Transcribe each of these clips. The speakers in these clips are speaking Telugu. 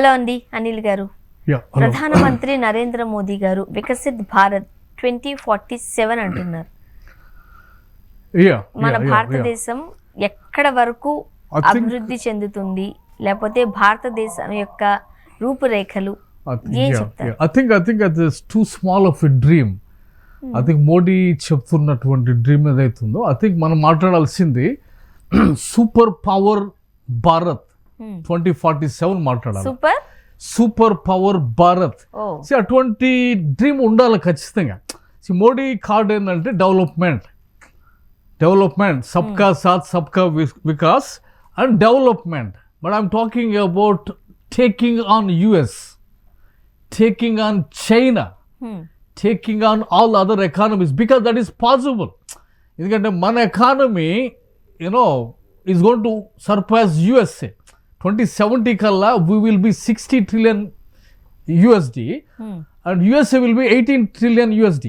హలో అండి అనిల్ గారు. ప్రధానమంత్రి నరేంద్ర మోదీ గారు వికసిత్ భారత్ 2047 అంటున్నారు. మన భారతదేశం ఎక్కడ వరకు అభివృద్ధి చెందుతుంది, లేకపోతే భారతదేశం యొక్క రూపురేఖలు ఏం చెప్తారు? I think it is too small of a dream. I think Modi చెప్తున్నటువంటి డ్రీమ్ ఏదైతుందో ఐ థింక్ మనం మాట్లాడాల్సింది సూపర్ పవర్ భారత్ 2047 మాట్లాడాలి. సూపర్ పవర్ భారత్ అటువంటి డ్రీమ్ ఉండాలి ఖచ్చితంగా. మోడీ కార్డ్ ఏంటంటే డెవలప్మెంట్ సబ్కా సాత్ సబ్కా Vikas and development. But I'm talking about taking on US, taking on China, taking on all other economies, because that is possible. ఎందుకంటే మన economy is going to surpass USA 2070 కల్లా we will be 60 trillion USD and USA will be 18 trillion USD.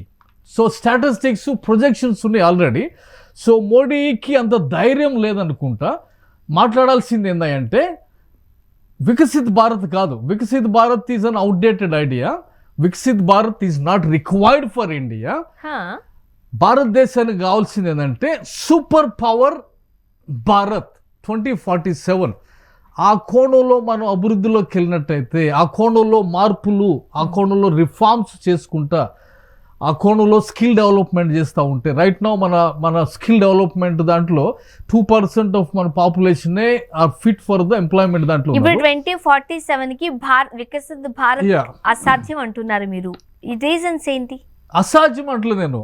So statistics projections ఉన్నాయి ఆల్రెడీ. సో మోడీకి అంత ధైర్యం లేదనుకుంటా. మాట్లాడాల్సింది ఏంటంటే వికసిత్ భారత్ కాదు. Viksit Bharat is an outdated idea. Viksit Bharat is not required for India. భారతదేశానికి కావాల్సింది ఏంటంటే సూపర్ పవర్ భారత్ 2047. ఆ కోణంలో మనం అభివృద్ధిలోకి వెళ్ళినట్టయితే, ఆ కోణంలో మార్పులు, ఆ కోణంలో రిఫార్మ్స్ చేసుకుంటా, ఆ కోణంలో స్కిల్ డెవలప్మెంట్ చేస్తూ ఉంటే, రైట్ నౌ మన స్కిల్ డెవలప్మెంట్ దాంట్లో 2% ఆఫ్ మన పాపులేషనే are fit for the employment. దాంట్లో ఇప్పుడు 2047 కి వికసిత్ భారత్ అసాధ్యం అంటున్నారు మీరు. ఈ రీజన్స్ ఏంటి? అసాధ్యం అంటలేదు,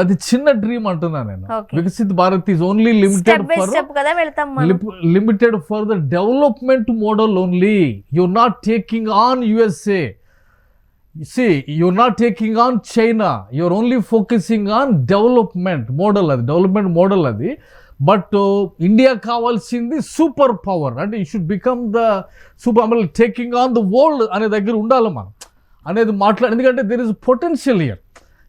అది చిన్న డ్రీమ్ అంటున్నా నేను. Viksit Bharat is only limited for the development model only. You're not taking on USA. See, you're not taking on China. You're only focusing on development model అది. బట్ ఇండియా కావాల్సింది సూపర్ పవర్. అంటే you should become the super taking on the world అనే దగ్గర ఉండాలి మనం అనేది ఎందుకంటే there is potential here.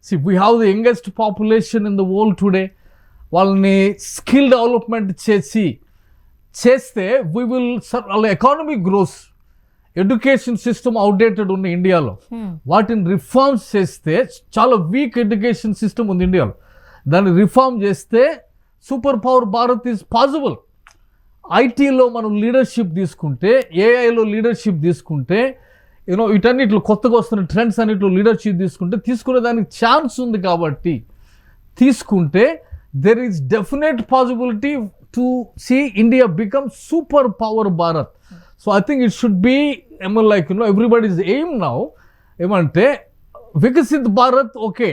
See, we have the youngest population in the world today. వాళ్ళని స్కిల్ డెవలప్మెంట్ చేస్తే we will economy gross. Education system outdated ఉన్న ఇండియాలో, వాటిని రిఫార్మ్స్ చేస్తే, చాలా వీక్ ఎడ్యుకేషన్ సిస్టమ్ ఉంది ఇండియాలో, దాన్ని రిఫార్మ్ చేస్తే super power Bharat is possible. ఐటీలో మనం లీడర్షిప్ తీసుకుంటే, ఏఐలో లీడర్షిప్ తీసుకుంటే, వీటన్నిటిలో కొత్తగా వస్తున్న ట్రెండ్స్ అన్నిటిలో లీడర్షిప్ తీసుకునే దానికి ఛాన్స్ ఉంది. కాబట్టి తీసుకుంటే there is definite possibility to see India become super power Bharat. So I think it should be everybody's aim now. ఏమంటే వికసిత్ భారత్ ఓకే,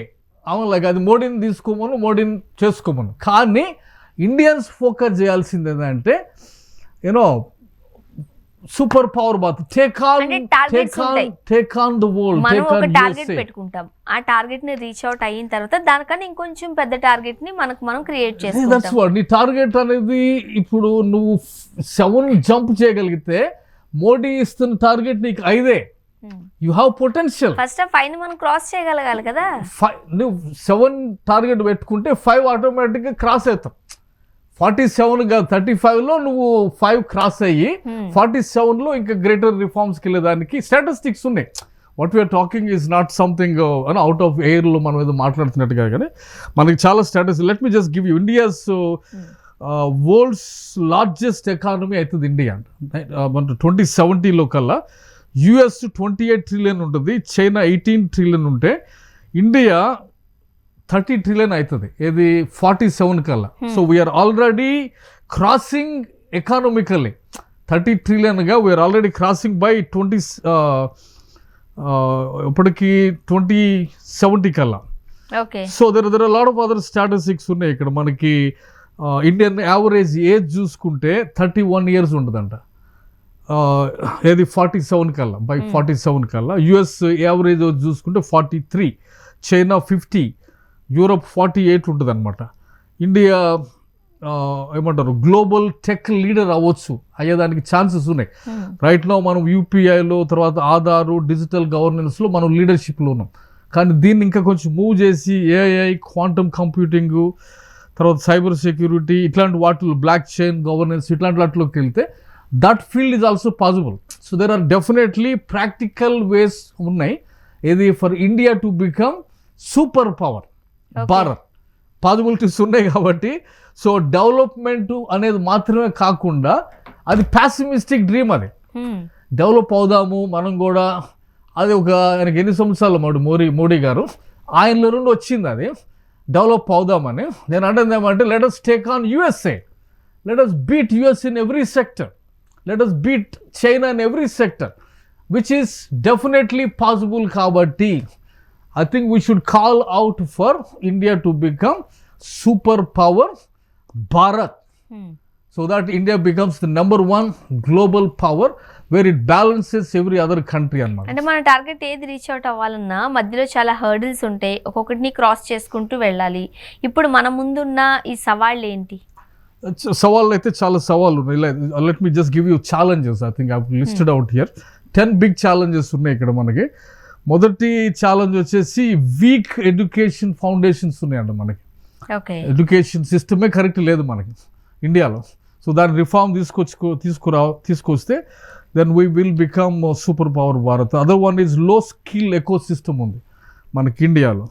అది మోడీని తీసుకోమను, మోడీని చేసుకోమను. కానీ ఇండియన్స్ ఫోకస్ చేయాల్సింది ఏంటంటే super power Bharat, take on the world. మనం ఒక టార్గెట్ పెట్టుకుంటాం, ఆ టార్గెట్ ని రీచ్ అవుట్ అయిన తర్వాత దానికన్నా ఇంకొంచెం పెద్ద టార్గెట్ ని మనం క్రియేట్ చేసుకుంటాం. నీ టార్గెట్ అనేది ఇప్పుడు నువ్వు 7 జంప్ చేయగలిగితే, మోడీ ఇస్తున్న టార్గెట్ నీకు 5. You have potential. ఫస్ట్ 5 మనం క్రాస్ చేయగలగాలి కదా. నువ్వు 7 టార్గెట్ పెట్టుకుంటే 5 ఆటోమేటిక్ గా క్రాస్ అవుతాం. 47 కాదు, 35లో నువ్వు 5 క్రాస్ అయ్యి 47లో ఇంకా గ్రేటర్ రిఫార్మ్స్కి వెళ్ళేదానికి స్టాటిస్టిక్స్ ఉన్నాయి. What we're talking is not something out of ఎయిర్లో మనం ఏదో మాట్లాడుతున్నట్టుగా, కానీ మనకి చాలా statistics. Let me just give you India's world's largest economy అవుతుంది ఇండియా. 2070లో కల్లా US 28 trillion ఉంటుంది, చైనా 18 trillion ఉంటే ఇండియా 30 trillion అవుతుంది. ఇది 47 కల్లా. So we're already crossing economically 30 trillion we're already crossing by ఇప్పటికి 2070 కల్లా. So there lot of other statistics ఉన్నాయి ఇక్కడ. మనకి ఇండియన్ యావరేజ్ ఏజ్ చూసుకుంటే 31 years ఉంటుందంట. ఏది 47 కల్లా, బై 47 కల్లా. US యావరేజ్ చూసుకుంటే 43, చైనా 50, యూరోప్ 48 ఉంటుంది అనమాట. ఇండియా ఏమంటారు గ్లోబల్ టెక్ లీడర్ అవ్వచ్చు, అయ్యేదానికి ఛాన్సెస్ ఉన్నాయి. రైట్ నౌ మనం UPIలో, తర్వాత ఆధారు, డిజిటల్ గవర్నెన్స్లో మనం లీడర్షిప్లో ఉన్నాం. కానీ దీన్ని ఇంకా కొంచెం మూవ్ చేసి AI, క్వాంటమ్ కంప్యూటింగ్, తర్వాత సైబర్ సెక్యూరిటీ, ఇట్లాంటి వాటిలో బ్లాక్ చైన్ గవర్నెన్స్, ఇట్లాంటి వాటిలోకి వెళ్తే that field is also possible. So there are definitely practical ways ఉన్నాయి ఇది for India to become super power Bharat possibilities ఉన్నాయి కాబట్టి సో డెవలప్మెంట్ అనేది మాత్రమే కాకుండా అది ప్యాసిమిస్టిక్ డ్రీమ్ అది డెవలప్ అవుదాము మనం కూడా అది ఒక ఆయనకి ఎన్ని సంవత్సరాలు మోడీ గారు ఆయనలో నుండి వచ్చింది అది డెవలప్ అవుదామని నేను అంటుంది ఏమంటే let us take on USA, let us beat US in every sector, let us beat China in every sector, which is definitely possible కాబట్టి I think we should call out for India to become superpower Bharat so that India becomes the number one global power where it balances every other country అన్నమాట. అంటే మన టార్గెట్ ఏది రీచ్ అవుట్ అవ్వాలన్నా మధ్యలో చాలా హర్డిల్స్ ఉంటాయి, ఒక్కొక్కటిని క్రాస్ చేసుకుంటూ వెళ్ళాలి. ఇప్పుడు మన ముందున్న ఈ సవాళ్ళు ఏంటి? సవాళ్ళు అయితే చాలా సవాళ్ళు ఉన్నాయి. Let me just give you challenges. I think I listed out here 10 big challenges ఉన్నాయి ఇక్కడ మనకి. మొదటి ఛాలెంజ్ వచ్చేసి వీక్ ఎడ్యుకేషన్ ఫౌండేషన్స్ ఉన్నాయంట మనకి. ఎడ్యుకేషన్ సిస్టమే కరెక్ట్ లేదు మనకి ఇండియాలో. సో దాని రిఫార్మ్ తీసుకొస్తే then we will become super power Bharat. Other one is low skill eco system ఉంది మనకి ఇండియాలో.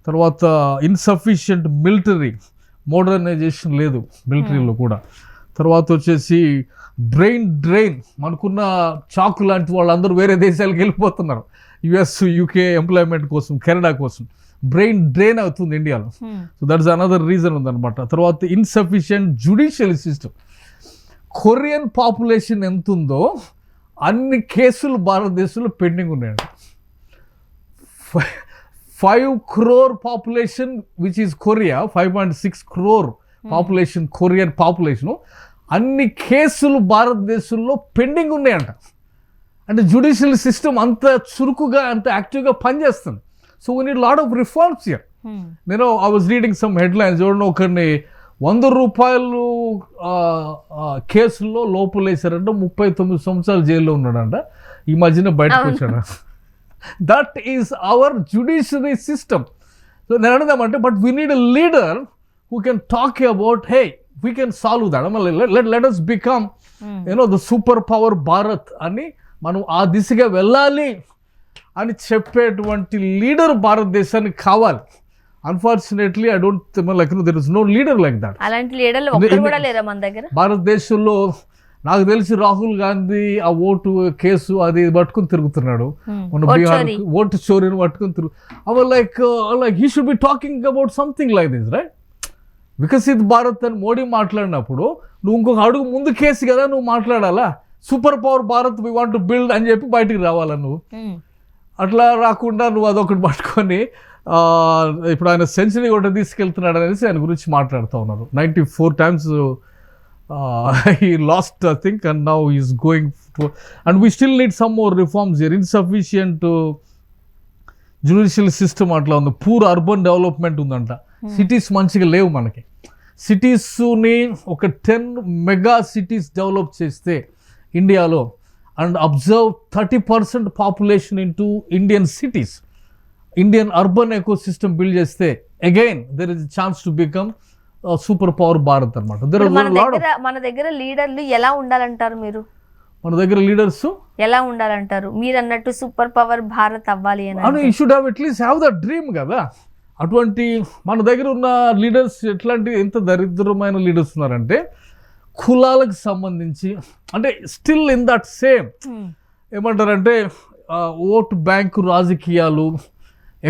తర్వాత ఇన్సఫిషియంట్ మిలిటరీ మోడర్నైజేషన్ లేదు మిలిటరీలో కూడా. తర్వాత వచ్చేసి బ్రెయిన్ డ్రైన్, మనకున్న చాకు లాంటి వాళ్ళందరూ వేరే దేశాలకు వెళ్ళిపోతున్నారు, US, UK ఎంప్లాయ్మెంట్ కోసం, కెనడా కోసం. బ్రెయిన్ డ్రైన్ అవుతుంది ఇండియాలో. సో దట్స్ అనదర్ రీజన్ ఉందన్నమాట. తర్వాత insufficient judicial system. Korean population ఎంత ఉందో అన్ని కేసులు భారతదేశంలో పెండింగ్ ఉన్నాయండి. 5 crore population which is Korea, 5.6 crore population, Korean population, అన్ని కేసులు భారతదేశంలో పెండింగ్ ఉన్నాయంట. అంటే జ్యుడిషియల్ సిస్టమ్ అంత చురుకుగా అంత యాక్టివ్గా పనిచేస్తుంది. So we need lot of reforms here. నేను I was reading some headlines, చూడండి, ఒకరిని 100 రూపాయలు కేసుల్లో లోపలేశారంట, 39 సంవత్సరాలు జైల్లో ఉన్నాడంట, ఈ మధ్యన బయటకు వచ్చాడు. That is our judiciary system. So నేను అడుగుదామంటే but we need a leader who can talk about hey we can solve that, let us become the super power Bharat అని మనం ఆ దిశగా వెళ్ళాలి అని చెప్పేటువంటి లీడర్ భారతదేశానికి కావాలి. Unfortunately I don't like there is no leader like that. అలాంటి లీడర్లు ఒక్కరు కూడా లేరా మన దగ్గర భారతదేశంలో? నాకు తెలిసి రాహుల్ గాంధీ ఆ ఓటు కేసు అది పట్టుకుని తిరుగుతున్నాడు, మన బీహార్ ఓటు చోరీని పట్టుకుని like he should be talking about something like this, right? Viksit Bharat అని మోడీ మాట్లాడినప్పుడు నువ్వు ఇంకొక అడుగు ముందు కేసు కదా నువ్వు మాట్లాడాలా. Super power Bharat we want to build అని చెప్పి బయటికి రావాలా నువ్వు. అట్లా రాకుండా నువ్వు అదొకటి పట్టుకొని ఇప్పుడు ఆయన సెంచరీ కూడా తీసుకెళ్తున్నాడు అనేసి ఆయన గురించి మాట్లాడుతూ ఉన్నారు. 94 times he lost, I think, and now he's going to, and we still need some more reforms here. Insufficient judicial system అట్లా ఉంది. పూర్ అర్బన్ డెవలప్మెంట్ ఉందంట. సిటీస్ మంచిగా లేవు మనకి. సిటీస్ని ఒక 10 మెగా సిటీస్ డెవలప్ చేస్తే ఇండియాలో and observe 30% population into Indian cities, Indian urban ecosystem build చేస్తే again there is chance to become super power Bharat అనమాట. మన దగ్గర లీడర్లు ఎలా ఉండాలంటారు మీరు? మన దగ్గర లీడర్స్ ఎలా ఉండాలంటారు మీరు అన్నట్టు సూపర్ పవర్ భారత్ అవ్వాలి అని? You should have at least have the dream కదా. అటువంటి మన దగ్గర ఉన్న లీడర్స్ ఎట్లాంటి ఎంత దరిద్రమైన లీడర్స్ ఉన్నారంటే కులాలకు సంబంధించి, అంటే స్టిల్ ఇన్ దట్ సేమ్ ఏమంటారంటే ఓట్ బ్యాంకు రాజకీయాలు,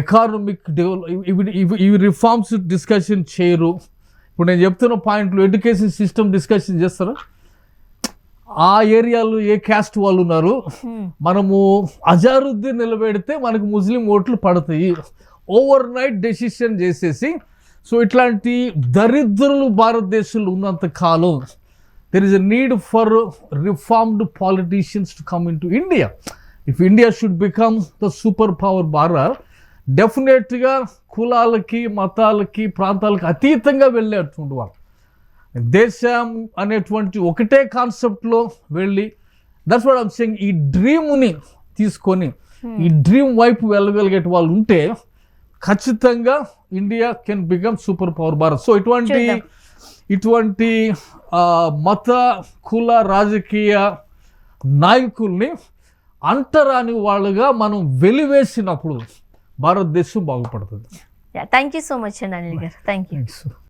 ఎకానమిక్ ఇవి రిఫార్మ్స్ డిస్కషన్ చేయరు. ఇప్పుడు నేను చెప్తున్న పాయింట్లు ఎడ్యుకేషన్ సిస్టమ్ డిస్కషన్ చేస్తారా? ఆ ఏరియాలో ఏ క్యాస్ట్ వాళ్ళు ఉన్నారు, మనము అజారుద్దీన్ నిలబెడితే మనకు ముస్లిం ఓట్లు పడతాయి, ఓవర్ నైట్ డెసిషన్ చేసేసి. సో ఇట్లాంటి దరిద్రులు భారతదేశంలో ఉన్నంత కాలం there is a need for reformed politicians to come into India. If India should become the superpower Bharat, డెఫినెట్గా కులాలకి, మతాలకి, ప్రాంతాలకి అతీతంగా వెళ్ళేటువంటి వాళ్ళు దేశం అనేటువంటి ఒకటే కాన్సెప్ట్లో వెళ్ళి, దట్స్ వాట్ ఐమ్ సేయింగ్, ఈ డ్రీమ్ని తీసుకొని ఈ డ్రీమ్ వైపు వెళ్ళగలిగే వాళ్ళు ఉంటే ఖచ్చితంగా India can become super power Bharat. So ఇటువంటి మత, కుల, రాజకీయ నాయకుల్ని అంటరాని వాళ్ళుగా మనం వెలివేసినప్పుడు భారతదేశం బాగుపడుతుంది. థ్యాంక్ యూ సో మచ్ అండి అనిల్ గారు. Thank you. థ్యాంక్స్.